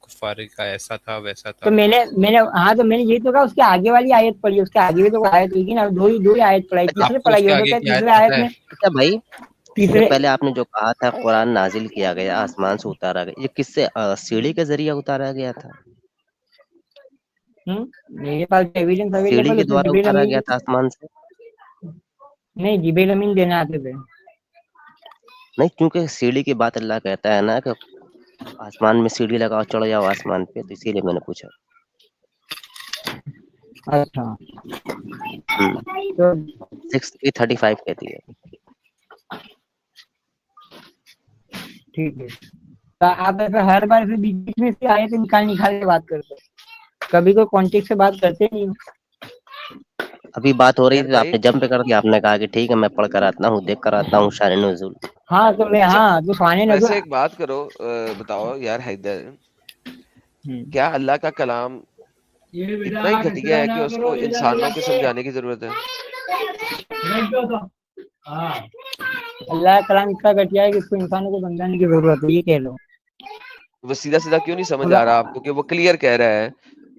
کفار کا ایسا تھا ویسا تھا. تو میں نے ہاں تو میں نے یہی تو کہا اس کے آگے والی آیت پڑھی, اس کے آگے بھی تو آیت ہوئی نا, دو ہی آیت پڑھائی, آپ تیسرے کو اس پڑھائی کے ہو تو آگے کیا کی آیت تیسرے پتہ آیت ہے؟ میں اچھا بھائی, جو تیسرے پہلے آپ نے جو کہا تھا قرآن نازل کیا گیا, آسمان سے اتارا گیا, یہ کس سے سیڑھی کے ذریعے اتارا گیا تھا؟ میرے پاس ایویڈنس سیڑھی اویلیبل, کے اس میں دوارا جبریل اتارا امین گیا تھا آسمان سے؟ نہیں جبریل امین دینے آتے تھے. نہیں, کیونکہ سیڑھی کی بات اللہ کہتا ہے نا کہ آسمان میں سیڑھی لگاؤ چڑھ جاؤ آسمان پہ, تو اسی لیے میں نے پوچھا. اچھا تو 6:35 کہتی ہے. ٹھیک ہے, تو آپ ایسا ہر بار سے بیچ میں سے آیت نکال کے بات کرتے ہیں, کبھی کوئی کانٹیکٹ سے بات کرتے نہیں. ابھی بات ہو رہی یار تھی تو آپ بھائی نے جمپ کر دیا, آپ نے کہا کہ ٹھیک ہے میں پڑھ کر آتا ہوں, دیکھ کر آتا ہوں شان نزول. ہاں تو میں اچھا تو فانے نظر. ویسے ایک بات کرو, بتاؤ یار حیدر, کیا اللہ کا کلام اتنا ہی گھٹیا ہے کہ اس کو انسانوں کے سمجھانے کی ضرورت ہے؟ اللہ کا کلام اتنا گھٹیا ہے کہ اس کو انسانوں کو سمجھانے کی ضرورت ہے, یہ کہہ لو. وہ سیدھا سیدھا کیوں نہیں سمجھ آ رہا آپ کو کہ وہ کلیئر کہہ رہا ہے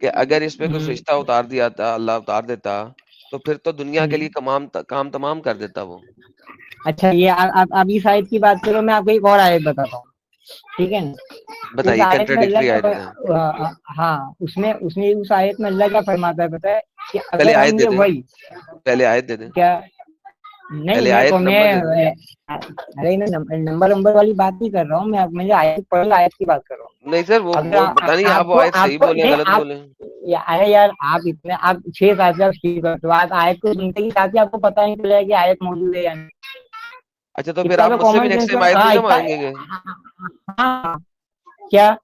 کہ اگر اس پہ کوئی فرشتہ اتار دیا تھا, اللہ اتار دیتا, تو پھر تو دنیا کے لیے کام تمام کر دیتا وہ. اچھا یہ آپ اس آیت کی بات کرو, میں آپ کو ایک اور آیت بتاتا ہوں, ٹھیک ہے نا. اس بتائیے آیت میں کنٹراڈکٹری آیت اللہ ہے. ہاں اس میں اس آیت میں اللہ کیا فرماتا ہے پتہ ہے, کہ پہلے اگر آیت ہم دے یہ دیں, وہی پہلے آیت دے دیں, کیا نہیں پہلے آیت نمبر دے دیں. ارے نمبر والی بات نہیں کر رہا ہوں میں, مجھے آیت پڑھ آیت کی بات کر رہا ہوں. نہیں سر, وہ پتہ نہیں آپ وہ آیت صحیح بولے نہیں غلط آپ بولے. ارے یار آپ 6 سال سے ٹھیک کرتے ہو, آپ آیت کو سنتے ہی ساتھ ہی آپ کو پتہ نہیں چلے گا کہ آیت موجود ہے یا نہیں. اچھا تو پھر اتنا آپ تو مجھ سے بھی کامن نیکسٹ سینس ٹائم میں, آیت ہاں نہیں نہ اتنا, مانگیں گے؟ ہاں کیا,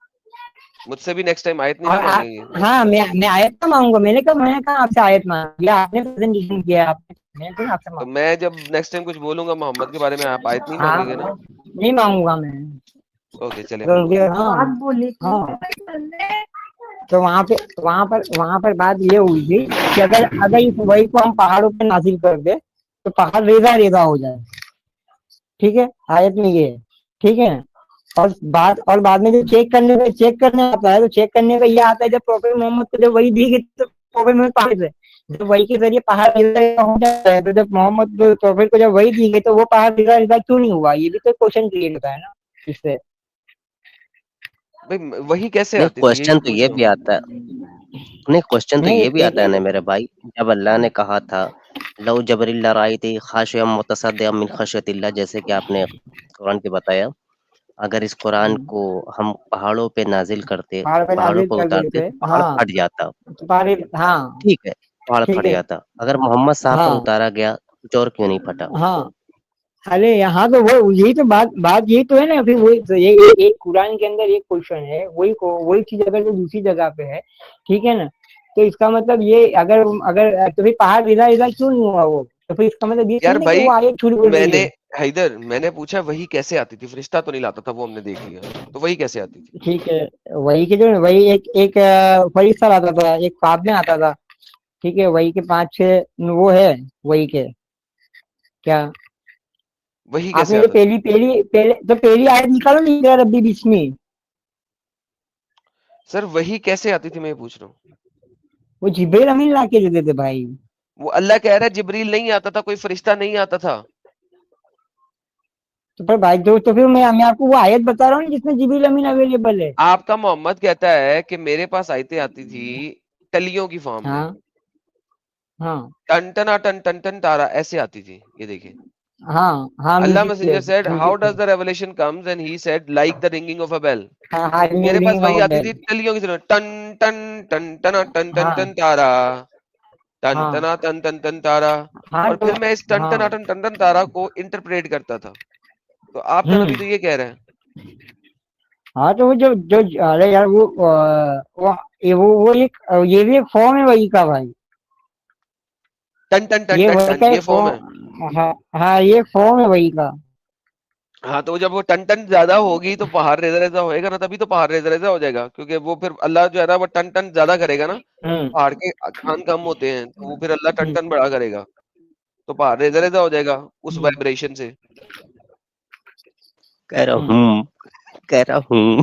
مجھ سے بھی نیکسٹ ٹائم آیت نہیں اور نہ مانگیں گے؟ ہاں میں آیت نہ مانگوں گا, میں نے کہا آپ سے آیت مانگ, آپ نے پریزنٹیشن کیا, میں نے آپ سے تو مانگا. میں جب نیکسٹ ٹائم کچھ بولوں گا محمد کے بارے میں, آپ آیت نہیں ہاں مانگیں گے نا؟ نہیں مانگوں گا میں. اوکے چلے پھر بولیں. ہاں تو وہاں پر بات یہ ہوئی تھی کہ اگر اس وحی کو ہم پہاڑوں پہ نازل کر دیں تو پہاڑ ریزا ریزا ہو جائے, ٹھیک ہے, آیت میں یہ ہے, ٹھیک ہے. اور بعد میں جو چیک کرنے آتا ہے, تو چیک کرنے کا یہ آتا ہے جب پروفیٹ محمد کو جب وحی دی گئی تو پروفیٹ محمد پہاڑ سے جب وحی کے ذریعے پہاڑ ہو جاتا ہے, تو جب محمد پروفیٹ کو جب وحی دی گئی تو وہ پہاڑ ریزا ریزا کیوں نہیں ہوا, یہ بھی تو کوشچن کریٹ ہوتا ہے نا اس سے. بھائی وہی کیسے نہیں, آتی تھی, یہی کوشچن تو تو پوچھ یہ رہا بھی ہوں. آتا ہے, نہیں کوشچن تو یہ بھی آتا ہے نا میرے بھائی, جب اللہ نے کہا تھا لو جبر اللہ رائی تھی خاشع متصدع من خشیت اللہ, جیسے کہ آپ نے قرآن کے بتایا, اگر اس قرآن کو ہم پہاڑوں پہ نازل کرتے, پہاڑوں نازل پہ کر اتارتے, دیتے, تو پہاڑ ہاں پھٹ جاتا. ہاں ٹھیک ہے, پہاڑ ٹھیک پھٹ ہے, جاتا. اگر محمد صاحب پر ہاں اتارا گیا کچھ اور کیوں نہیں پھٹا؟ ہاں ارے یہاں تو وہ یہی تو بات یہی تو ہے نا, پھر وہی ایک قرآن کے اندر ایک کوشچن ہے, وہی چیز اگر جو دوسری جگہ پہ ہے, ٹھیک ہے نا, تو اس کا مطلب یہ اگر تو پھر پہاڑ ادھر کیوں نہیں ہوا وہ, تو پھر اس کا مطلب یہ یار نہیں کہ بھائی وہ آگے چھوٹ بول میں رہی نے ہے. حیدر میں نے پوچھا وہی کیسے آتی تھی, فرشتہ تو نہیں لاتا تھا, وہ ہم نے دیکھ لیا, تو وہی کیسے آتی تھی؟ ٹھیک ہے, وہی کے جو وہی ایک فرشتہ آتا تھا, ایک خواب میں آتا تھا, ٹھیک ہے, وہی کے 5-6 وہ ہے, وہی کے کیا وہی آپ کیسے نے جو آتا تھا؟ پہلی آیت نکالو نہیں میرا ربی بسمی, سر وہی کیسے آتی تھی میں یہ پوچھ رہا ہوں. وہ جبریل امین لا کے دیتے تھے بھائی. وہ اللہ کہہ رہا ہے جبریل نہیں آتا تھا, کوئی فرشتہ نہیں آتا تھا. تو پھر بھائی تو پھر میں آپ کو وہ آیت بتا رہا ہوں جس میں جبریل امین اویلیبل ہے. آپ کا محمد کہتا ہے کہ میرے پاس آیتیں آتی تھی ٹلیوں کی فارم میں, ہاں ہاں ٹن ٹنا ٹن ٹن ٹن تارا ایسے آتی تھی. یہ دیکھیں ہاں ہاں اللہ میوزک سے messenger said how does the revelation comes and he said like the ringing of a bell. میرے پاس وہی آتی تھی ٹلیوں کی طرح, ٹن ٹن ٹن ٹنا ٹن ٹن ٹن تارا, ٹن ہاں ٹنا ٹن ٹن ٹن تارا, ہاں اور تو پھر میں اس ٹن ہاں ٹنا ٹن ٹن ٹن تارا کو انٹرپریٹ کرتا تھا. تو آپ کا نبی تو یہ کہہ رہے ہیں. ہاں تو وہ جو ارے یار وہ یہ بھی ایک فارم ہے وہی کا بھائی, ٹن ٹن ٹن یہ ٹن وہی ٹن کا یہ ایک فارم ہے. ہاں یہ فارم ہے وہی کا. ہاں تو جب وہ ٹن ٹن زیادہ ہوگی تو پہاڑ ریزا ریزا ہوئے گا نا, تبھی تو پہاڑ ریزا ریزا ہو جائے گا, کیونکہ وہ پھر اللہ جو ہے نا وہ ٹن ٹن زیادہ کرے گا نا. پہاڑ کے کان کم ہوتے ہیں تو وہ پھر اللہ ٹن ٹن بڑا کرے گا, تو پہاڑ ریزا ریزا ہو جائے گا اس وائبریشن سے. کہہ رہا ہوں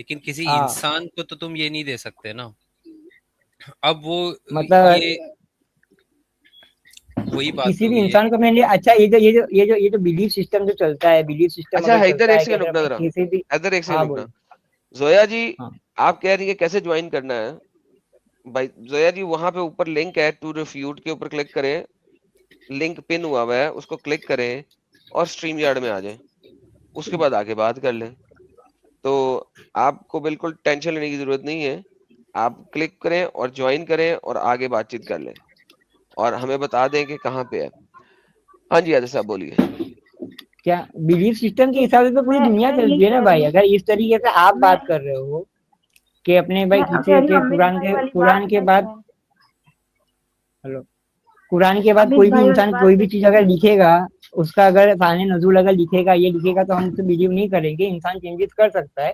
لیکن کسی ہاں انسان کو تو تم یہ نہیں دے سکتے نا. اب وہ مطلب یہ وہی بات کسی بھی ہوگی. انسان کو میں نے اچھا یہ جو بلیف سسٹم جو چلتا ہے, بلیف سسٹم اچھا اگر حیدر چلتا ایک ہے کہ سیکنڈ اگر رکنا اپنے ذرا, کسی بھی. حیدر ایک ہاں سیکنڈ رکنا. بولو. زویا جی ہاں آپ کہہ رہی ہیں کیسے جوائن کرنا ہے بھائی. زویا جی وہاں پہ اوپر لنک ہے ٹو ریفیوٹ کے اوپر کلک کریں, لنک پن ہوا ہوا ہے اس کو کلک کریں اور اسٹریم یارڈ میں آ جائیں, اس کے بعد آگے بات کر لیں. تو آپ کو بالکل ٹینشن لینے کی ضرورت نہیں ہے, آپ کلک کریں اور جوائن کریں اور آگے بات چیت کر لیں اور ہمیں بتا دیں کہ کہاں پہ ہے. ہاں جی حیدر صاحب بولیے. کیا بلیف سسٹم کے حساب سے تو پوری دنیا چلتی ہے نا بھائی. اگر اس طریقے سے آپ بات کر رہے ہو کہ اپنے بھائی کسی کے قرآن کے بعد, ہلو, قرآن کے بعد کوئی بھی انسان کوئی بھی چیز اگر لکھے گا, اس کا اگر ثانی نزول اگر لکھے گا, یہ لکھے گا, تو ہم اسے بلیو نہیں کریں گے. انسان چینجز کر سکتا ہے,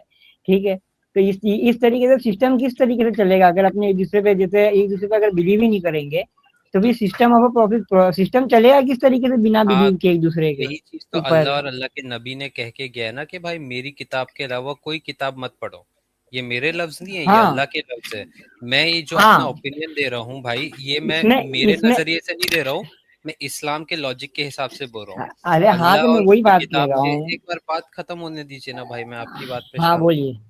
ٹھیک ہے. تو اس طریقے سے سسٹم کس طریقے سے چلے گا اگر اپنے ایک دوسرے پہ جیسے ایک دوسرے پہ اگر بلیو ہی نہیں کریں گے, تو پھر سسٹم آف پروفٹ سسٹم چلے گا کس طریقے سے بنا ہاں بلیو کے ایک دوسرے کے یہی چیز تو اوپر. اللہ اور اللہ کے نبی نے کہہ کے گیا نا کہ بھائی میری کتاب کے علاوہ کوئی کتاب مت پڑھو. یہ میرے لفظ نہیں ہے, یہ ہاں اللہ کے لفظ ہے. میں یہ جو ہاں اپنا اوپینین دے رہا ہوں بھائی, یہ میں میرے اس میں نظریے سے نہیں دے رہا ہوں, میں اسلام کے لاجک کے حساب سے بول رہا ہوں. ارے ہاں تو اللہ میں اور اس وہی کی بات کہہ کتاب رہا کے ہوں. ایک بار بات ختم ہونے دیجیے نا بھائی, میں آپ کی بات پہ ہاں اسٹاپ بولیے. کروں.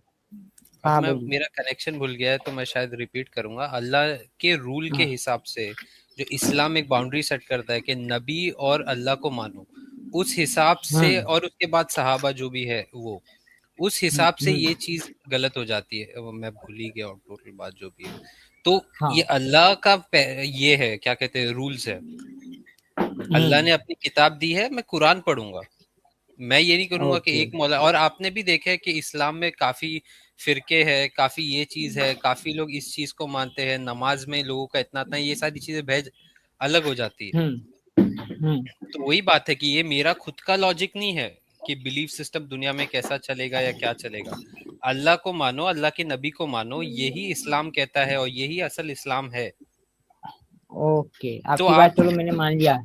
اب ہاں میں بولیے. میرا کنیکشن بھول گیا ہے تو میں شاید ریپیٹ کروں گا. اللہ کے رول ہاں کے حساب سے جو اسلام ایک باؤنڈری سیٹ کرتا ہے کہ نبی اور اللہ کو مانو, اس حساب سے, ہوں اور اس کے بعد صحابہ جو بھی ہے وہ اس حساب سے ہوں یہ چیز غلط ہو جاتی ہے. میں بھول ہی گیا اور ٹوٹل بات جو بھی ہے. تو ہاں یہ اللہ کا یہ ہے کیا کہتے ہیں رولز ہے. اللہ نے اپنی کتاب دی ہے, میں قرآن پڑھوں گا. میں یہ نہیں کروں گا کہ اوکے. ایک مولا, اور آپ نے بھی دیکھا ہے کہ اسلام میں کافی فرقے ہے, کافی یہ چیز ہے, کافی لوگ اس چیز کو مانتے ہیں. نماز میں لوگوں کا اتنا یہ ساری چیزیں بھیج الگ ہو جاتی ہے. تو وہی بات ہے کہ یہ میرا خود کا لاجک نہیں ہے کہ بلیف سسٹم دنیا میں کیسا چلے گا یا کیا چلے گا. اللہ کو مانو, اللہ کے نبی کو مانو, یہی اسلام کہتا ہے اور یہی اصل اسلام ہے. اوکے, آپ تو کی آپ بات چلو میں نے مان لیا,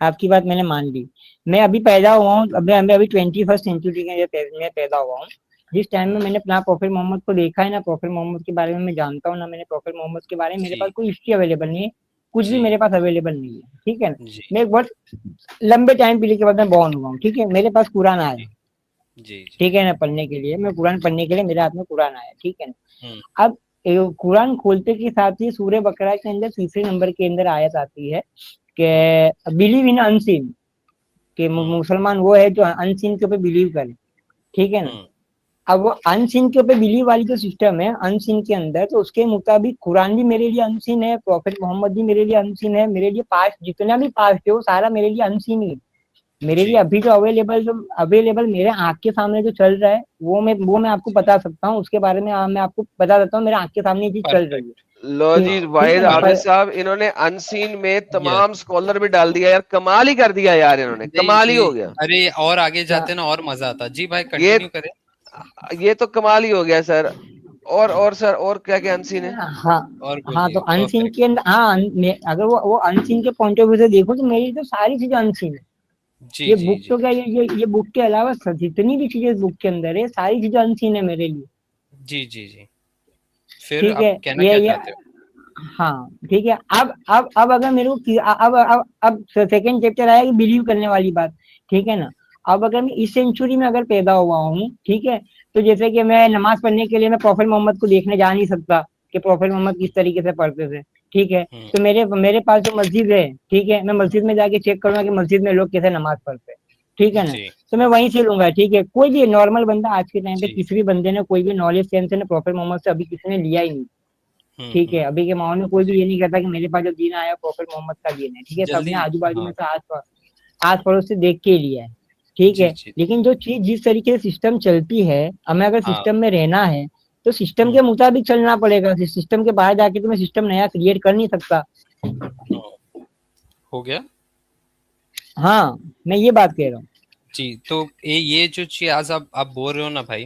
آپ کی بات میں نے مان لی. میں ابھی پیدا ہوا ہوں, ابھی 21 سینچری میں پیدا ہوا ہوں. جس ٹائم میں نے اپنا پروفیٹ محمد کو دیکھا ہے نا, پروفیٹ محمد کے بارے میں جانتا ہوں نا, میں نے پروفیٹ محمد کے بارے میں میرے جی پاس کوئی ہسٹری اویلیبل نہیں ہے, کچھ بھی جی میرے پاس اویلیبل نہیں ہے, ٹھیک ہے نا. جی میں ایک بہت لمبے ٹائم پیریڈ کے بعد میں بورن ہوا ہوں, ٹھیک ہے. میرے پاس قرآن آیا, جی جی جی ٹھیک ہے نا, پڑھنے کے لیے. میں قرآن پڑھنے کے لیے میرے ہاتھ میں قرآن آیا, ٹھیک ہے نا. ہوں اب قرآن کھولتے کے ساتھ ہی سورہ بقرہ کے اندر تیسرے نمبر کے اندر آیت آتی ہے کہ بلیو ان انسین, کہ ہوں مسلمان وہ ہے جو انسین کے اوپر بلیو کرے, ٹھیک ہے نا. ہوں اب وہ انسین کے اوپر بلیو والی جو سسٹم ہے انسین کے اندر, تو اس کے مطابق قرآن بھی میرے لیے انسین ہے, پروفیٹ محمد بھی میرے لیے انسین ہے, میرے لیے پاسٹ جتنا بھی پاسٹ ہے وہ سارا میرے لیے انسین ہی ہے. میرے جی لیے ابھی جو اویلیبل میرے آنکھ کے سامنے جو چل رہا ہے وہ میں آپ کو بتا سکتا ہوں. اس کے بارے میں میں آپ کو بتا دیتا ہوں, میرے آنکھ کے سامنے یہ چیز چل رہی پرفیکٹ. لو ہے, جی ٹھیک ہے واحد نا. عابد صاحب, انہوں نے انسین میں یس تمام اسکالر بھی ڈال دیا یار, کمال ہی کر دیا یار, انہوں نے نہیں کمال ہی یہ, ہو گیا. ارے اور آگے جاتے نا اور مزہ آتا. جی بھائی یہ کنٹینیو کریں. یہ تو کمال ہی ہو گیا سر. اور سر اور کیا کیا انسین ہے. ہاں اور ہاں, بولیے تو انسین پرفیکٹ. کے اندر, ہاں اگر وہ انسین کے پوائنٹ آف ویو سے دیکھو تو میری تو ساری چیزیں انسین ہے. جی یہ جی بک جی تو کیا, یہ بک کے علاوہ جتنی بھی چیزیں بک کے اندر ہے ساری چیزیں انسین ہے میرے لیے, جی جی جی. پھر ٹھیک ہے. آپ کہنا کیا یہ چاہتے ہو. ہاں ٹھیک ہے. اب اگر میرے کو اب سیکنڈ چیپٹر آیا کہ بلیو کرنے والی بات, ٹھیک ہے نا. اب اگر میں اس سینچری میں اگر پیدا ہوا ہوں, ٹھیک ہے, تو جیسے کہ میں نماز پڑھنے کے لیے میں پروفیٹ محمد کو دیکھنے جا نہیں سکتا کہ پروفیٹ محمد کس طریقے سے پڑھتے تھے, ٹھیک ہے. ہوں تو میرے پاس جو مسجد ہے, ٹھیک ہے, میں مسجد میں جا کے چیک کروں گا کہ مسجد میں لوگ کیسے نماز پڑھتے ہیں, ٹھیک ہے نا. جی تو میں وہیں سے لوں گا, ٹھیک ہے. کوئی بھی نارمل بندہ آج کے ٹائم پہ جی کسی بھی بندے نے کوئی بھی نالج سینس نے پروفیٹ محمد سے ابھی کسی نے لیا ہی نہیں, ٹھیک ہے. ابھی کے ماحول میں کوئی بھی جی یہ نہیں کہتا کہ میرے پاس جو دین آیا پروفیٹ محمد کا دین ہے, ٹھیک ہے. سب نے جلدی آجو بازو ہاں میں سے آس پڑوس سے دیکھ کے لیا ہے, ٹھیک جی ہے. جی لیکن جو چیز جس طریقے سے سسٹم چلتی ہے, ہمیں اگر ہاں سسٹم میں رہنا ہے تو سسٹم ہوں کے مطابق چلنا پڑے گا. سسٹم کے باہر جا کے تو میں سسٹم نیا کریٹ کر نہیں سکتا. ہو گیا. ہاں میں یہ بات کہہ رہا ہوں. جی تو یہ جو چیز آج آپ بول رہے ہو نا بھائی,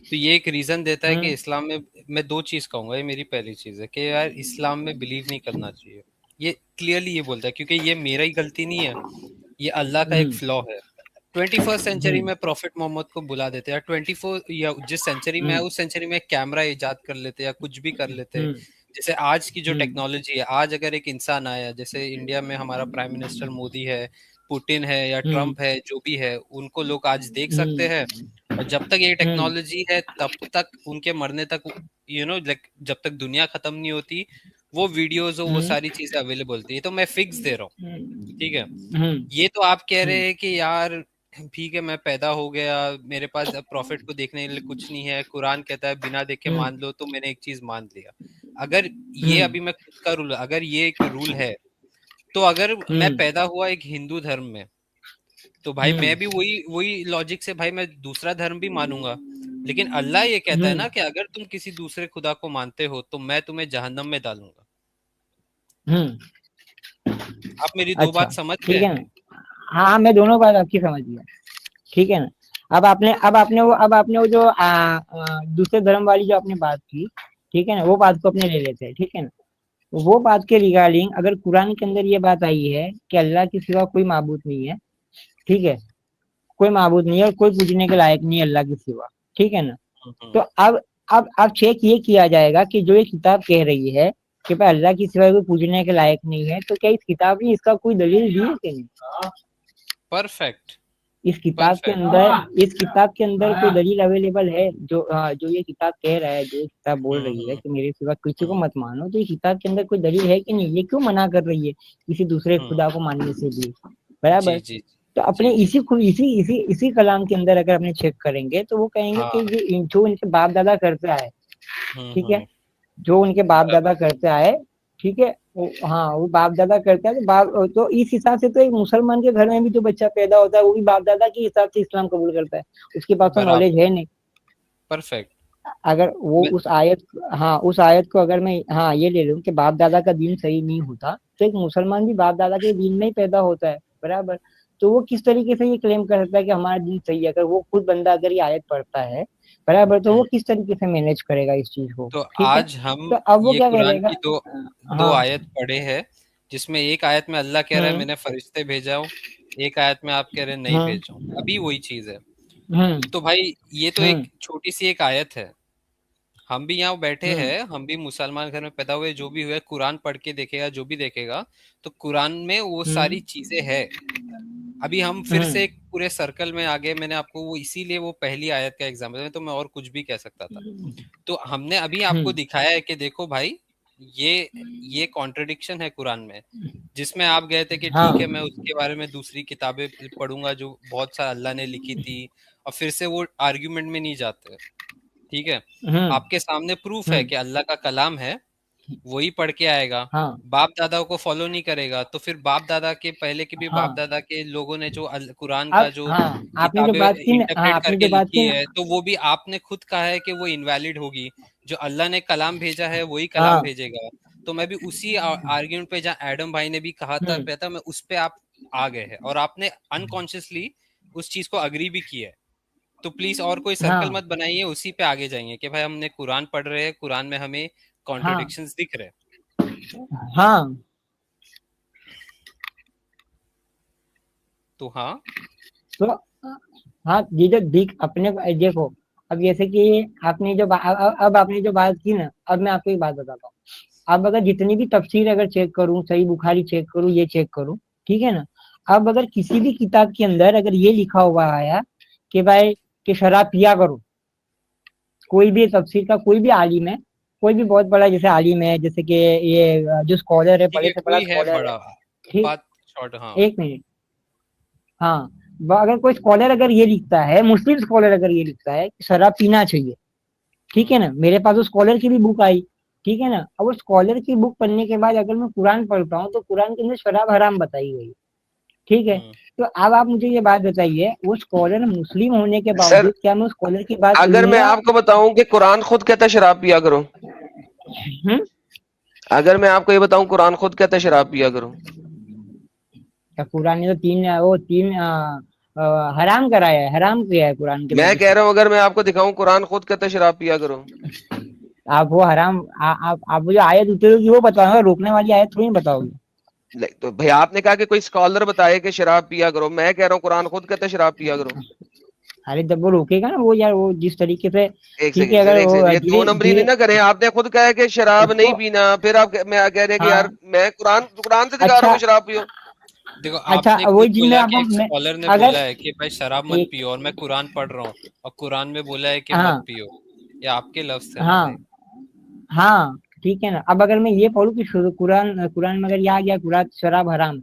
تو یہ ایک ریزن دیتا ہے کہ اسلام میں دو چیز کہوں گا. یہ میری پہلی چیز ہے کہ یار اسلام میں بلیو نہیں کرنا چاہیے. یہ کلیئرلی یہ بولتا ہے کیونکہ یہ میرا ہی غلطی نہیں ہے, یہ اللہ کا ایک فلا ہے. 21 سینچری میں پروفٹ محمد کو بلا دیتے یا 24 یا جس سینچری میں ہے اس سینچری میں کیمرہ ایجاد کر لیتے یا کچھ بھی کر لیتے. جیسے آج کی جو ٹیکنالوجی ہے, آج اگر ایک انسان آیا, جیسے انڈیا میں ہمارا پرائم منسٹر مودی ہے, پوٹن ہے یا ٹرمپ ہے, جو بھی ہے, ان کو لوگ آج دیکھ سکتے ہیں. اور جب تک یہ ٹیکنالوجی ہے تب تک ان کے مرنے تک لائک جب تک دنیا ختم نہیں ہوتی وہ ویڈیوز وہ ساری چیزیں اویلیبل تھی. یہ تو میں فکس دے رہا ہوں, ٹھیک ہے. یہ تو آپ کہہ رہے ہیں کہ یار ٹھیک ہے میں پیدا ہو گیا, میرے پاس اب پروفٹ کو دیکھنے کے لیے کچھ نہیں ہے, قرآن کہتا ہے بنا دیکھے مان لو, تو میں نے ایک چیز مان لیا. اگر یہ ابھی میں خود کا رول, اگر یہ ایک رول ہے تو اگر میں پیدا ہوا ایک ہندو دھرم میں تو بھائی میں بھی وہی لاجک سے بھائی میں دوسرا دھرم بھی مانوں گا. لیکن اللہ یہ کہتا ہے نا کہ اگر تم کسی دوسرے خدا کو مانتے ہو تو میں تمہیں جہنم میں ڈالوں گا. آپ میری دو بات سمجھ گئے؟ ٹھیک ہے نا, ہاں میں دونوں بات آپ کی سمجھ گیا, ٹھیک ہے نا. اب آپ نے وہ جو دوسرے دھرم والی جو آپ نے بات کی, ٹھیک ہے نا, وہ بات کو اپنے لے لیتے ہیں, ٹھیک ہے نا. وہ بات کے ریگارڈنگ اگر قرآن کے اندر یہ بات آئی ہے کہ اللہ کے سوا کوئی معبود نہیں ہے, ٹھیک ہے, کوئی معبود نہیں ہے اور کوئی پوجنے کے لائق نہیں ہے اللہ کے سوا, ٹھیک ہے نا. تو اب چیک یہ کیا جائے گا کہ جو یہ کتاب کہہ رہی ہے کہ بھائی اللہ کی سوا کوئی پوجنے کے لائق نہیں ہے, تو کیا اس کتاب نے اس کا کوئی دلیل دی ہے کہ نہیں؟ پرفیکٹ. اس کتاب کے اندر کوئی دلیل اویلیبل ہے جو یہ کتاب کہہ رہا ہے, جو یہ کتاب بول رہی ہے کہ میرے سوا کسی کو مت مانو, تو یہ کتاب کے اندر کوئی دلیل ہے کہ نہیں؟ یہ کیوں منع کر رہی ہے کسی دوسرے خدا کو ماننے سے بھی؟ برابر. تو اپنے اسی کلام کے اندر اگر اپنے چیک کریں گے تو وہ کہیں گے کہ یہ جو ان کے باپ دادا کرتے آئے, ٹھیک ہے, جو ان کے باپ دادا کرتے آئے, ٹھیک ہے, ہاں وہ باپ دادا کرتے ہیں. تو اس حساب سے تو ایک مسلمان کے گھر میں بھی جو بچہ پیدا ہوتا ہے وہ بھی باپ دادا کے حساب سے اسلام قبول کرتا ہے, اس کے پاس تو نالج ہے نہیں. پرفیکٹ. اگر وہ اس آیت کو اگر میں یہ لے لوں کہ باپ دادا کا دین صحیح نہیں ہوتا, تو ایک مسلمان بھی باپ دادا کے دین میں ہی پیدا ہوتا ہے, برابر. تو وہ کس طریقے سے یہ کلیم کر سکتا ہے کہ ہمارا دین صحیح ہے؟ اگر وہ خود بندہ اگر یہ آیت پڑھتا ہے, برابر, تو وہ کس طریقے سے مینیج کرے گا اس چیز کو؟ تو آج ہم یہ قرآن کی دو آیت پڑھے ہیں جس میں ایک آیت میں اللہ کہہ رہا ہے میں نے فرشتے بھیجا ہوں, ایک آیت میں آپ کہہ رہے ہیں نہیں بھیجا ہوں. ابھی وہی چیز ہے. تو بھائی یہ تو ایک چھوٹی سی ایک آیت ہے. ہم بھی یہاں بیٹھے ہیں, ہم بھی مسلمان گھر میں پیدا ہوئے, جو بھی ہوئے قرآن پڑھ کے دیکھے گا, جو بھی دیکھے گا تو قرآن میں وہ ساری چیزیں ہے. ابھی ہم پھر سے ایک پورے سرکل میں آگے, میں نے آپ کو وہ اسی لیے وہ پہلی آیت کا ایگزامپل ہے, تو میں اور کچھ بھی کہہ سکتا تھا. تو ہم نے ابھی آپ کو دکھایا ہے کہ دیکھو بھائی یہ کانٹرڈکشن ہے قرآن میں, جس میں آپ گئے تھے کہ ٹھیک ہے میں اس کے بارے میں دوسری کتابیں پڑھوں گا جو بہت سا اللہ نے لکھی تھی, اور پھر سے وہ آرگیومنٹ میں نہیں جاتے. ٹھیک ہے, آپ کے سامنے پروف ہے کہ اللہ کا کلام ہے, وہی پڑھ کے آئے گا, باپ دادا کو فالو نہیں کرے گا. تو پھر باپ دادا کے پہلے کے بھی باپ دادا کے لوگوں نے جو قرآن کا جو کتابیں انٹرپریٹ کر کے لکھی ہے, تو وہ بھی آپ نے خود کہا ہے کہ وہ انویلڈ ہوگی. جو اللہ نے کلام بھیجا ہے وہی کلام بھیجے گا. تو میں بھی اسی آرگیومنٹ پہ جہاں ایڈم بھائی نے بھی کہا تھا میں اس پہ آپ آ گئے ہیں, اور آپ نے انکانشیسلی اس چیز کو اگری بھی کیا ہے. تو پلیز اور کوئی سرکل مت بنائیے, اسی پہ آگے جائیں کہ بھائی ہم نے قرآن پڑھ رہے ہیں, قرآن میں ہمیں کانٹرڈکشنز دکھ رہے. تو یہ جو اپنے دیکھو, اب جیسے کہ آپ نے جو بات کی نا, اب میں آپ کو ایک بات بتاتا ہوں. اب اگر جتنی بھی تفسیر اگر چیک کروں, صحیح بخاری چیک کروں, یہ چیک کروں, ٹھیک ہے نا, اب اگر کسی بھی کتاب کے اندر اگر یہ لکھا ہوا آیا کہ بھائی کہ شراب پیا کرو, کوئی بھی تفسیر کا کوئی بھی عالم ہے, کوئی بھی بہت بڑا جیسے عالم ہے, جیسے کہ یہ جو اسکالر ہے, بڑے سے بڑا اسکالر ہے, ایک منٹ, اگر کوئی اسکالر اگر یہ لکھتا ہے, مسلم اسکالر اگر یہ لکھتا ہے کہ شراب پینا چاہیے, ٹھیک ہے نا, میرے پاس اس اسکالر کی بھی بک آئی, ٹھیک ہے نا, اب اس اسکالر کی بک پڑھنے کے بعد اگر میں قرآن پڑھتا ہوں تو قرآن کے اندر شراب حرام بتائی گئی, ٹھیک ہے. تو اب آپ مجھے یہ بات بتائیے, وہ اسکالر مسلم ہونے کے باوجود کیا میں اسکالر کی بات اگر میں آپ کو بتاؤں کہ قرآن خود کہتا ہے شراب پیا کرو, اگر میں آپ کو یہ بتاؤں قرآن خود کہتا ہے شراب پیا کرو, قرآن نے تو تین حرام کرایا ہے, حرام کیا ہے قرآن کے. میں کہہ رہا ہوں اگر میں آپ کو دکھاؤں قرآن خود کہتا ہے شراب پیا کرو, آپ وہ حرام, آپ جو آیت اترے گی وہ بتاؤ گے, روکنے والی آیت تھوڑی بتاؤ گے. تو بھائی آپ نے کہا کہ کوئی اسکالر بتائے کہ شراب پیا کرو, میں کہہ رہا ہوں قرآن خود کہتا ہے شراب پیا کرو. ارے جب وہ روکے گا نا وہ یار, وہ جس طریقے سے, ایک ٹھیک ہے سیکنڈ سر, اگر ایک وہ سیکنڈ, یہ دو دھیرے نمبری دھیرے نہیں نہ کریں. آپ نے خود کہا ہے کہ شراب اس نہیں کو, پینا, پھر آپ میں کہہ رہے ہیں کہ ہاں یار میں قرآن سے دکھا رہا ہوں اچھا کہ شراب پیو. دیکھو آپ اچھا نے وہی خود چیز میں بولا آپ کہ کو ایک اسکالر نے اگر بولا ہے کہ بھائی شراب مت ایک, پیو, اور میں قرآن پڑھ رہا ہوں اور قرآن میں بولا ہے کہ ہاں مت پیو. یہ آپ کے لفظ تھے نا ہاں بھائی. ہاں ٹھیک ہے نا. اب اگر میں یہ پڑھوں کہ قرآن میں اگر یہ آ گیا قرآن شراب حرام,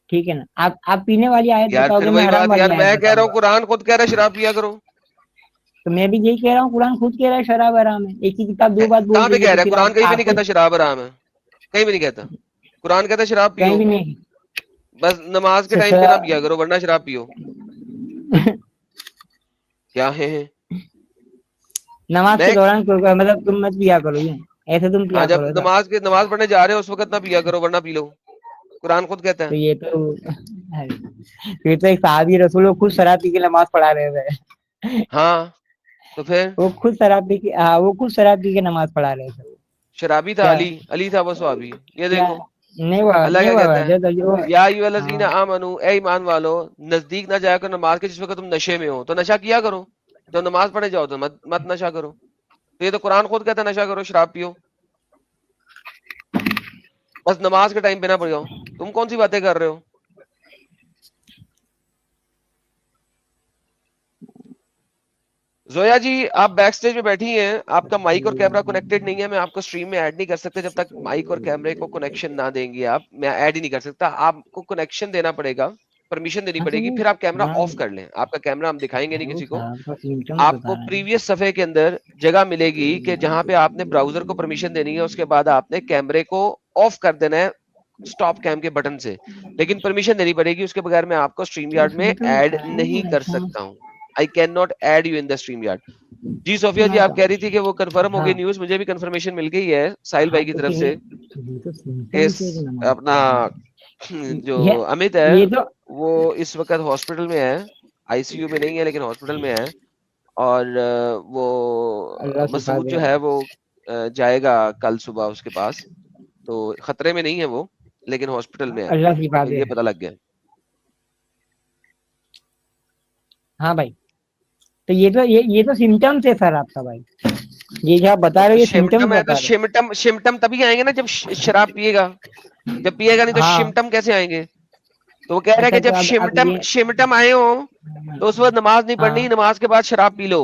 ٹھیک ہے نا, آپ پینے والی آیت یار بتاؤ پھر گے, میں وہی حرام بات, یار والی آیت میں کہہ رہا بتاؤں ہوں گا. قرآن خود کہہ رہا ہے شراب پیا کرو. تو میں بھی یہی کہہ رہا ہوں, قرآن خود کہہ رہا ہے شراب حرام ہے. ایک ہی کتاب دو بات کہاں بول پہ رہی ہے, کہہ تو رہا ہے؟ پھر قرآن کہیں پہ آپ نہیں کو کہتا شراب حرام ہے, کہیں بھی نہیں کہتا. قرآن کہتا ہے شراب کہیں پیو, بھی نہیں. بس نماز کے ٹائم پہ نہ پیا کرو ورنہ شراب پیو. کیا ہے نماز کے میں دوران مطلب تم مت پیا کرو, یہ ایسے تم ہاں پیا جب کرو ایسا. نماز پڑھنے جا رہے ہو اس وقت نہ پیا کرو ورنہ پی لو. قرآن خود کہتا تو ہے. یہ تو ایک صحابی رسول کو خود شراب پی کے نماز پڑھا رہے تھے. ہاں تو پھر وہ خود شراب پی کے, ہاں وہ خود شراب پی کے نماز پڑھا رہے تھے. شرابی تھا, کیا علی تھا وہ صحابی. یہ کیا دیکھو نہیں ہوا, اللہ نہیں کیا ہوا کہتا ہے, یا ایھا الذین ہاں آمنو, اے ایمان والو, نزدیک نہ جایا کرو نماز کے جس وقت تم نشے میں ہو. تو نشہ کیا کرو, جب نماز پڑھے جاؤ تو مت نشہ کرو. تو یہ تو قرآن خود کہتا ہے نشہ کرو, شراب پیو, بس نماز کے ٹائم پہ نہ پڑ جاؤ. تم کون سی باتیں کر رہے ہو؟ زویا جی آپ بیک سٹیج میں بیٹھی ہیں, آپ کا مائک اور کیمرہ کنیکٹڈ نہیں ہے, میں آپ کو اسٹریم میں ایڈ نہیں کر سکتا جب تک مائک اور کیمرے کو کنیکشن نہ دیں گے. آپ, میں ایڈ ہی نہیں کر سکتا. آپ کو کنیکشن دینا پڑے گا, پرمیشن دینی اچھا پڑے گی, نہیں پھر آپ کیمرہ قرآن آف کر لیں. آپ کا کیمرہ ہم دکھائیں گے نہیں وہ کسی کو. صاحب کا سمٹمس آپ بتا کو رہے ہیں. پریویس صفحے کے اندر جگہ ملے گی کہ جہاں پہ آپ نے براؤزر کو پرمیشن دینی ہے, اس کے بعد آپ نے کیمرے کو آف کر دینا ہے اسٹاپ کیم کے بٹن سے, لیکن پرمیشن دینی پڑے گی. اس کے بغیر میں آپ کو اسٹریم وہ یارڈ میں سمٹم ایڈ بتا رہے ہیں نہیں کر ایسا. سکتا ہوں. I cannot add you in the stream yard. جی صوفیہ جی آپ کہہ رہی تھی کہ وہ کنفرم ہو ہاں گئی نیوز, مجھے بھی کنفرمیشن مل گئی ہے ساحل ہاں بھائی کی تو طرف پھر سے. یہ تو اس سمٹمس ہے کہ نماز اپنا پڑھ رہے ہیں. جو امت ہے یہ تو وہ اس وقت ہاسپٹل میں ہے, آئی سی یو میں نہیں ہے لیکن ہاسپٹل میں ہے. اور وہ اللہ شفا مسعود دے جو گا. ہے وہ جائے گا کل صبح اس کے پاس, تو خطرے میں نہیں ہے وہ, لیکن ہاسپٹل میں ہے, اللہ شفا تو دے. یہ پتہ لگ گیا. ہاں بھائی, تو یہ تو سمٹمس ہے سر آپ کا بھائی, یہ جو آپ بتا رہے ہو یہ سمٹمس شمٹم ہے تو بتا رہے شمٹم تبھی آئیں گے نا جب شراب پیے گا. جب پیے گا نہیں ہو. تو ہاں شمٹم کیسے آئیں گے؟ تو وہ کہہ رہا ہے اچھا کہ تو جب اب یہ شمٹم آئے ہوں تو اس وقت نماز نہیں ہاں پڑھنی, نماز کے بعد شراب پی لو,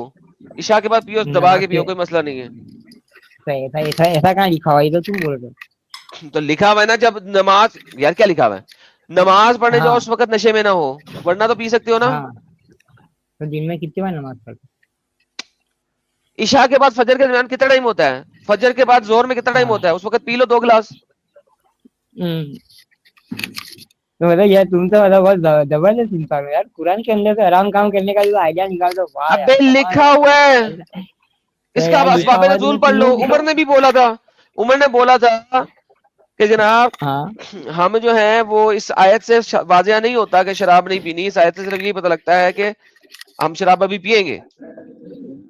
عشاء کے بعد پیو, دبا کے پیو, کوئی مسئلہ نہیں ہے. ایسا کہاں لکھا ہوا, یہ تو تم بول رہے تو لکھا ہوا ہے نا, جب نماز, یار کیا لکھا ہوا ہے, نماز ہو. پڑھنے ہاں جاؤ اس وقت نشے میں نہ ہو, ورنہ تو پی سکتے ہو نا. ہاں تو دن میں کتنی بار نماز پڑھتے؟ عشاء کے بعد فجر کے درمیان کتنا ٹائم ہوتا ہے, فجر کے بعد زور میں کتنا ٹائم ہاں ہوتا ہے, اس وقت پی لو 2 گلاس. تو مطلب یار تم تو مطلب بہت زبردست انسان ہو یار, قرآن کے اندر سے آرام کام کرنے کا جو آئیڈیا نکال دو, واہ ابے یار کمال لکھا ہوا ہے, ہے اس کا یار. لکھا اسباب ہوا نزول تو پڑھ تم لو. لوگ عمر نے بھی بولا تھا, عمر نے بولا تھا کہ جناب ہاں ہم جو ہیں وہ اس آیت سے واضح نہیں ہوتا کہ شراب نہیں پینی, اس آیت سے صرف یہی پتہ لگتا ہے کہ ہم شراب ابھی پیئیں گے.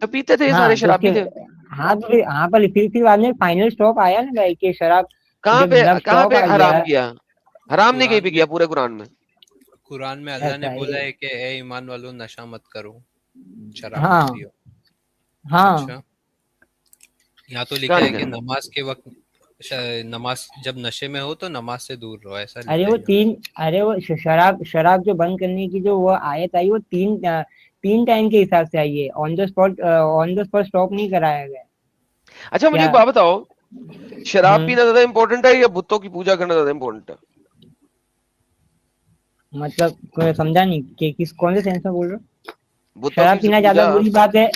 تو پیتے تھے, یہ ہاں سارے تو اس کے شرابی تھے. ہاں پر پھر بعد میں فائنل اسٹاپ آیا نا بھائی کہ شراب, جب کہاں اسٹاپ پہ آ حرام گیا. کیا, حرام نہیں کہیں پہ قرآن میں کیا پورے قرآن میں. قرآن میں اللہ نے ایسا بولا ہے. ہے کہ اے ایمان والو نشہ مت کرو, شراب مت ہاں پیو. ہاں اچھا, یہاں تو کہاں لکھا ہے لکھا کہ نماز کے وقت, نماز جب نشے میں ہو تو نماز سے دور رہو, ایسا ارے لکھا ہے یہاں. وہ شراب جو بند کرنے کی جو وہ آیت آئی, وہ 3 ٹائم کے حساب سے آئیے, آن دا اسپاٹ اسٹاپ نہیں کرایا گیا. اچھا مجھے کیا ایک بات بتاؤ, شراب ہوں پینا زیادہ امپورٹنٹ ہے یا بتوں کی پوجا کرنا زیادہ امپورٹنٹ ہے؟ مطلب کوئی سمجھا نہیں کہ کون سے سینس میں بول رہے ہو. بتوں شراب کی پینا زیادہ پوجا, بری بات ہے,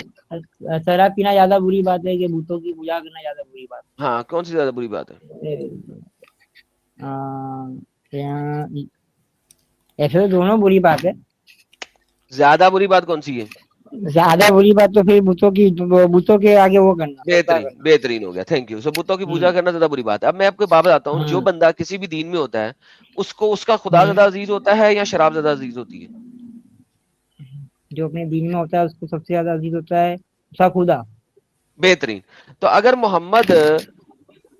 شراب پینا زیادہ بری بات ہے کہ بتوں کی پوجا کرنا زیادہ بری بات ہاں کون سی زیادہ بری بات ہے؟ ایسے تو دونوں بری بات ہے. زیادہ بری بات کون سی ہے؟ زیادہ بری بات تو پھر بتوں کے آگے وہ کرنا, سجدہ بہترین کرنا. بہترین ہو گیا, تھینک یو. سو بتوں کی ہوں پوجا کرنا زیادہ بری بات ہے. اب میں آپ کو بات بتاتا ہوں, جو ہوں بندہ کسی بھی دین میں ہوتا ہے اس کو اس کا خدا ہوں زیادہ عزیز ہوتا ہے یا شراب زیادہ عزیز ہوتی ہے؟ جو اپنے دین میں ہوتا ہے اس کو سب سے زیادہ عزیز ہوتا ہے اس کا خدا. بہترین. تو اگر محمد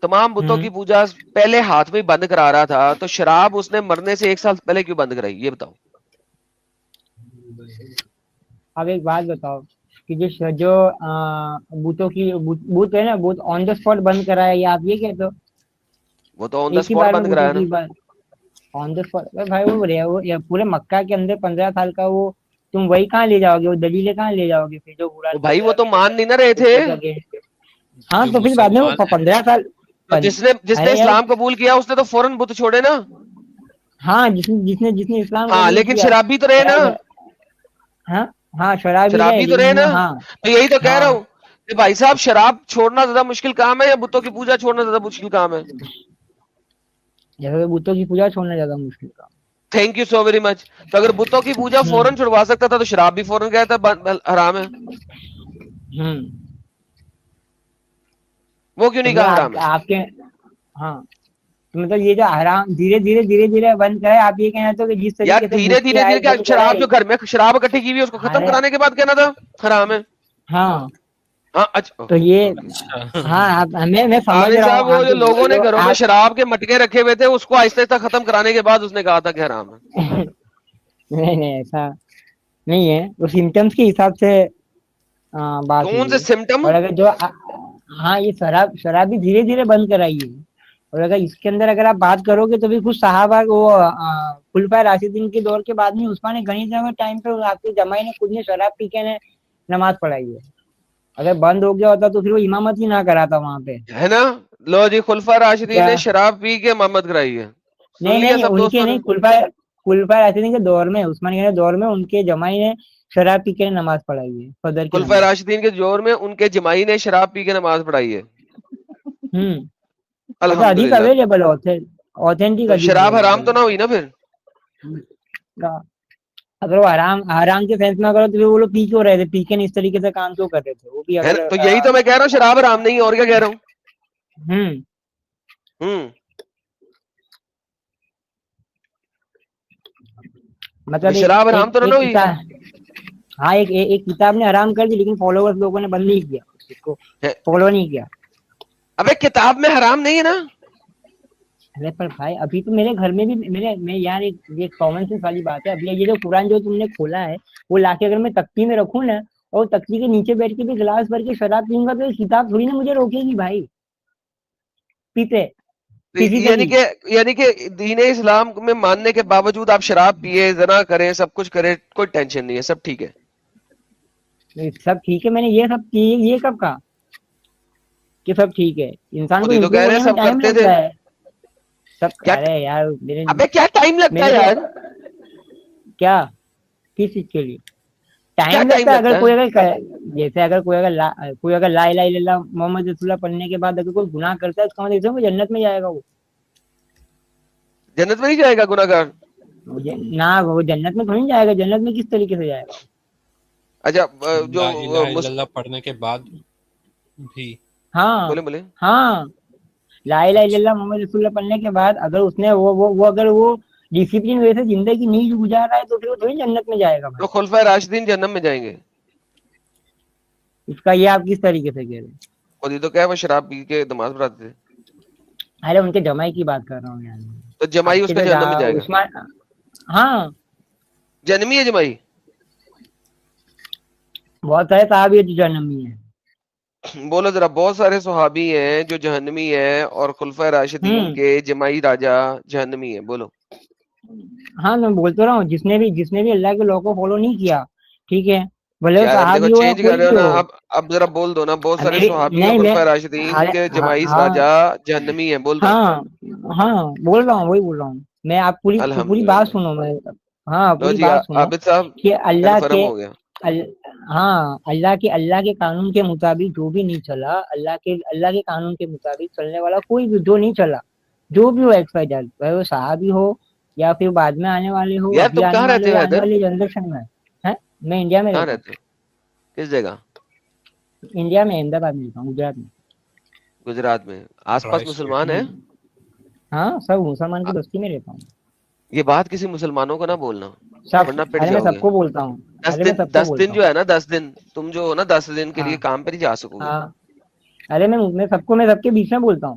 تمام بتوں کی پوجا پہلے ہاتھ میں بند کرا رہا تھا, تو شراب اس نے مرنے سے 1 سال پہلے کیوں بند کرائی, یہ بتاؤ. اب ایک بات بتاؤ کہ جو بتوں کی بت ہے نا, بت آن دا اسپاٹ بند کرایا, یہ آپ یہ کہتے ہو؟ وہ تو آن دا ایک ہی اسپاٹ بار میں بند کرایا بتوں نا. کی آن دا اسپاٹ بھائی, وہ پورے مکہ کے اندر 15 سال کا وہ تم وہی کہاں لے جاؤ گے, وہ دلیلیں کہاں لے جاؤ گے پھر جو قرآن کے بھائی وہ تو مان نہیں نہ رہے اس تھے. کے against؟ ہاں جو تو پھر بعد میں وہ مسلمان ہیں 15 سال تو جس نے ارے یار, اسلام قبول کیا اس نے تو فوراً بت چھوڑے نا. ہاں جس نے اسلام ہاں قبول لیکن کیا. شرابی تو رہے نا, ہاں ہاں شرابی ہے شرابی تو رہے لیکن نا. ہاں تو یہی تو کہہ رہا ہاں ہوں کہ بھائی صاحب شراب چھوڑنا زیادہ مشکل کام ہے یا بتوں کی پوجا چھوڑنا زیادہ مشکل کام ہے؟ جیسے بتوں کی پوجا چھوڑنا زیادہ مشکل کام. Thank you so very much. تو اگر بتوں کی پوجا فوراً چھڑوا سکتا تھا تو شراب بھی فوراً کہتا حرام ہے, وہ کیوں تو نہیں کہا حرام ہے؟ آپ کے ہاں مطلب یہ جو حرام دھیرے دھیرے بند کرے, آپ یہ کہنا چاہتے کہ جس یار طریقے سے دھیرے بت کی دھیرے دھیرے آیت کیا, بند شراب کرائے. جو گھر میں شراب اکٹھی کی ہوئی اس کو ختم ارے کرانے کے بعد کہنا تھا حرام ہے. ہاں ہاں اچھا تو یہ اچھا. ہاں میں سمجھ قاضی رہا ہوں صاحب, وہ آپ جو لوگوں نے گھروں میں آپ شراب کے مٹکے رکھے ہوئے تھے اس کو آہستہ آہستہ ختم کرانے کے بعد اس نے کہا تھا کہ حرام ہے. نہیں ایسا نہیں ہے, وہ سمٹمس کے حساب سے بات کون ہوئی سے ہے. سمٹم؟ اور اگر جو ہاں یہ شراب بھی دھیرے دھیرے بند کرائیے. اور اگر اس کے اندر اگر آپ بات کرو گے تو بھی کچھ صحابہ وہ خلفائے راشدین کے دور کے بعد میں عثمان غنی جگہ ٹائم پہ آپ کے جمائی نے خود نے شراب پی کے نماز پڑھائی ہے. اگر بند ہو گیا ہوتا تو پھر وہ امامت ہی نہ کراتا وہاں پہ, ہے نا. لو جی, خلفائے راشدین کیا نے شراب پی کے امامت کرائی ہے. سن لیا نہیں سب ان کے دوستوں نے. نہیں, خلفائے راشدین کے دور میں, عثمان غنی کے دور میں ان کے جمائی نے شراب پی کے نماز پڑھائی ہے, فجر کی خلفائے نماز. راشدین کے دور میں ان کے جمائی نے شراب پی کے نماز پڑھائی ہے. اچھا حدیث الحمدللہ. اویلیبل اوتھینٹک تو حدیث شراب حرام اویلیبل تو نہ ہوئی نا پھر. ہے. اگر وہ حرام کے فیصلہ کرو تو وہ لوگ پی کیوں رہے تھے, پی کے اس طریقے سے کام کیوں کر رہے تھے وہ بھی ہے اگر نا, تو یہی تو میں کہہ رہا ہوں, شراب حرام نہیں ہے, اور کیا کہہ رہا ہوں. مطلب شراب حرام تو نہ ہوئی. ہاں ایک کتاب نے حرام کر دی لیکن فالوورز لوگوں نے بند نہیں کیا, اس کو فالو نہیں کیا. ابے کتاب میں حرام نہیں ہے نا. ارے پر بھائی ابھی تو میرے گھر میں بھی میں یار یہ کامن سینس والی بات ہے. ابھی یہ جو قرآن جو تم نے کھولا ہے وہ لا کے اگر میں تختی میں رکھوں نا اور تختی کے نیچے بیٹھ کے بھی گلاس بھر کے شراب پیوں گا تو یہ کتاب تھوڑی نا مجھے روکے گی بھائی پیتے یعنی کہ دین اسلام میں ماننے کے باوجود آپ شراب پیے, زنا کریں, سب کچھ کریں, کوئی ٹینشن نہیں ہے, سب ٹھیک ہے. سب ٹھیک ہے. میں نے یہ کب کہا کہ سب ٹھیک ہے؟ انسان کو خود ہی تو امپروو کہہ رہے ہونے ہیں میں سب ٹائم کرتے تھے. لگتا ہے. کیا ارے یار ابے کیا ٹائم لگتا ہے یار, کیا کس چیز کے لیے کیا ٹائم لگتا ہے؟ اگر کوئی جیسے اگر کوئی اگر لا الہ الا اللہ محمد رسول اللہ پڑھنے کے بعد اگر کوئی گناہ کرتا ہے اس کا مطلب وہ جنت میں جائے گا. وہ جنت میں نہیں جائے گا گناہ گار؟ نہ وہ جنت میں تھوڑی جائے گا. جنت میں کس طریقے سے جائے گا؟ اچھا جو لا الہ الا اللہ پڑھنے کے بعد بھی ہاں بولے ہاں لا الہ الا اللہ محمد رسول اللہ پڑھنے کے بعد اگر اس نے وہ اگر وہ ڈسپلن وجہ سے زندگی نہیں گزار رہا ہے تو پھر وہ تھوڑی جنت میں جائے گا تو بھائی. خلفائے راشدین جنت میں جائیں گے. اس کا یہ آپ کس طریقے سے کہہ رہے ہیں؟ خود ہی تو کیا وہ شراب پی کے نماز پڑھاتے تھے. ارے ان کے جمائی کی بات کر رہا ہوں یار. تو جمائی اب اس کے کا جو جہنم میں جائے گا. عثمان ہاں جنمی ہے جمائی. بہت سارے صحابی جو جہنمی ہیں. بولو ذرا, بہت سارے صحابی ہیں جو جہنمی ہیں اور خلفائے راشدین کے جمائی راجا جہنمی ہیں. بولو. ہاں میں بولتا رہا ہوں جس نے بھی اللہ کے لوگوں کو فالو نہیں کیا, ٹھیک ہے, بھلے وہ یار اب دیکھو صحابی ہو یا چینج کر کوئی رہے ہو بھی نا, ہو. اب ذرا بول دو نا, بہت سارے صحابی اور نہیں میں خلفائے راشدین کے جمائی ہاں راجا جہنمی ہیں. بول دو. ہاں ہاں بول رہا ہوں, وہی بول رہا ہوں میں. آپ پوری بات الحمدللہ. سنو. میں ہاں لو پوری جی بات سنو عابد صاحب کہ کنفرم ہو گیا. ہاں اللہ کے قانون کے مطابق جو بھی نہیں چلا, اللہ کے قانون کے مطابق چلنے والا کوئی بھی جو نہیں چلا, جو بھی ہو ایکس وائی زیڈ, چاہے وہ صحابی ہو یا پھر بعد میں آنے والے ہو, یار ابھی تم آنے کہاں والے رہتے ہو ہو یا آنے حیدر؟ والی جنریشن میں. میں انڈیا میں کہاں رہتا ہوں. رہتے ہو, کس جگہ؟ انڈیا میں احمد آباد میں رہتا ہوں, گجرات میں. گجرات میں. آس پاس مسلمان ہیں؟ ہاں سب مسلمان کی بستی میں رہتا ہوں. یہ بات کسی مسلمانوں کو نہ بولنا ورنہ پٹ ارے میں جاؤ سب گے. کو بولتا ہوں. 10 دن جو ہے نا, 10 دن تم جو ہو نا, 10 دن کے ہاں لیے کام پر ہی جا سکو گے. ہاں ارے میں سب کے بیچ میں بولتا ہوں.